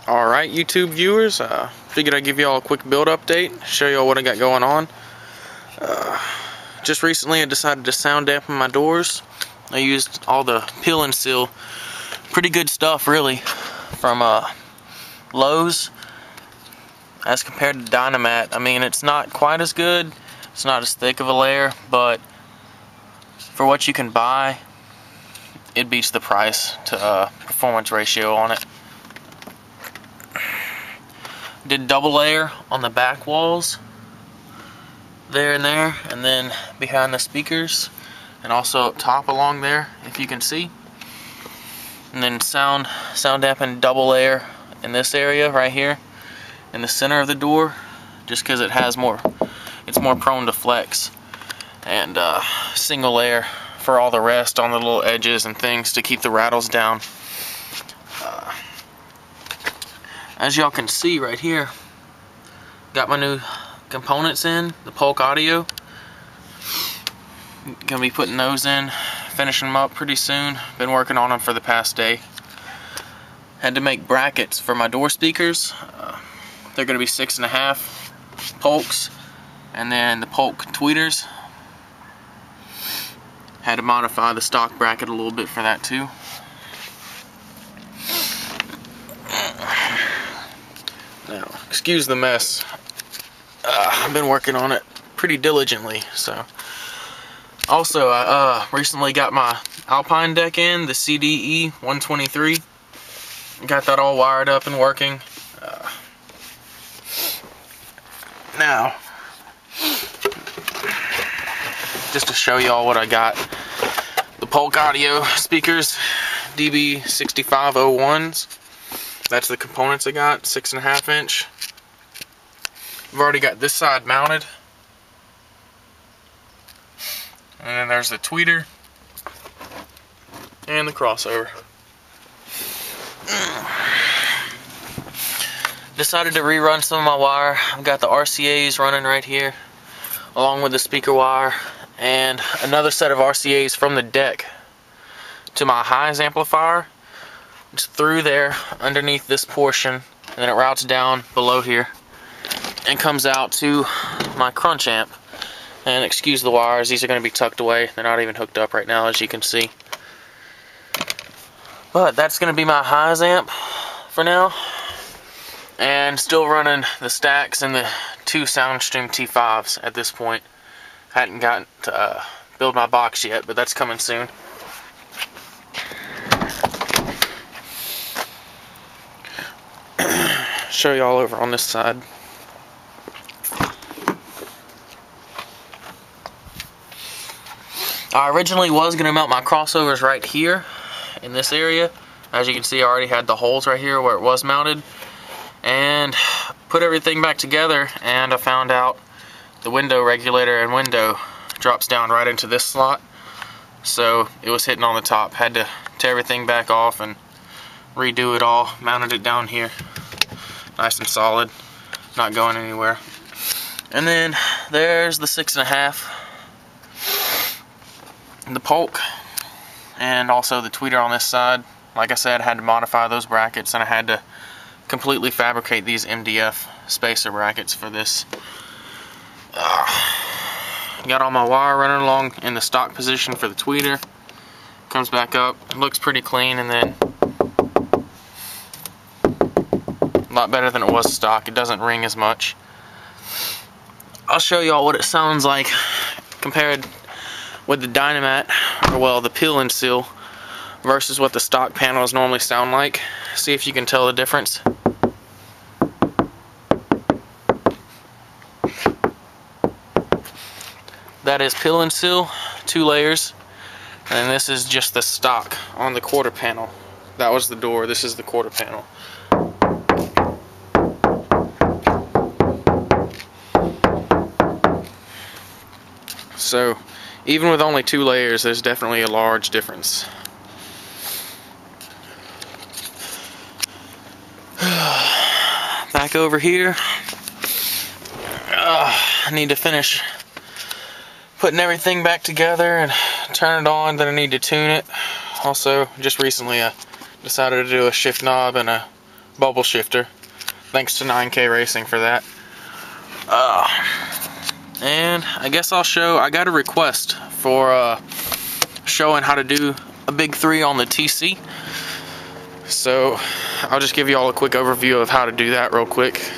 Alright, YouTube viewers, figured I'd give y'all a quick build update, show y'all what I got going on. Just recently I decided to sound dampen my doors. I used all the peel and seal, pretty good stuff really, from Lowe's. As compared to Deadener, I mean, it's not quite as good, it's not as thick of a layer, but for what you can buy, it beats the price to performance ratio on it. Did double layer on the back walls there and there, and then behind the speakers, and also up top along there, if you can see. And then sound dampened double layer in this area right here in the center of the door, just because it's more prone to flex. And single layer for all the rest on the little edges and things to keep the rattles down. As y'all can see right here, got my new components in, the Polk audio. Gonna be putting those in, finishing them up pretty soon. Been working on them for the past day. Had to make brackets for my door speakers. They're gonna be 6.5 Polks, and then the Polk tweeters. Had to modify the stock bracket a little bit for that too. Now, excuse the mess. I've been working on it pretty diligently. So, also, I recently got my Alpine deck in, the CDE 123. Got that all wired up and working. Now, just to show y'all what I got, the Polk audio speakers, DB6501s. That's the components I got, 6.5 inch. I've already got this side mounted. And then there's the tweeter and the crossover. Decided to rerun some of my wire. I've got the RCAs running right here, along with the speaker wire, and another set of RCAs from the deck to my highs amplifier. Just through there, underneath this portion, and then it routes down below here and comes out to my crunch amp. And excuse the wires, these are going to be tucked away. They're not even hooked up right now, as you can see. But that's going to be my highs amp for now. And still running the stacks and the 2 Soundstream T5s at this point. Hadn't gotten to build my box yet, but that's coming soon. Show y'all over on this side. I originally was going to mount my crossovers right here in this area. As you can see, I already had the holes right here where it was mounted, and put everything back together, and I found out the window regulator and window drops down right into this slot, so it was hitting on the top. Had to tear everything back off and redo it all. Mounted it down here nice and solid, not going anywhere. And then there's the 6.5, the Polk, and also the tweeter on this side. Like I said, I had to modify those brackets, and I had to completely fabricate these MDF spacer brackets for this. Got all my wire running along in the stock position for the tweeter. Comes back up, it looks pretty clean, and then a lot better than it was stock. It doesn't ring as much. I'll show y'all what it sounds like compared with the Deadener, or well, the peel and seal, versus what the stock panels normally sound like. See if you can tell the difference. That is peel and seal, 2 layers, and this is just the stock on the quarter panel. That was the door, this is the quarter panel. So, even with only 2 layers, there's definitely a large difference. Back over here, I need to finish putting everything back together and turn it on. Then I need to tune it. Also, just recently I decided to do a shift knob and a bubble shifter. Thanks to 9K Racing for that. And I guess I got a request for showing how to do a big 3 on the TC. So I'll just give you all a quick overview of how to do that real quick.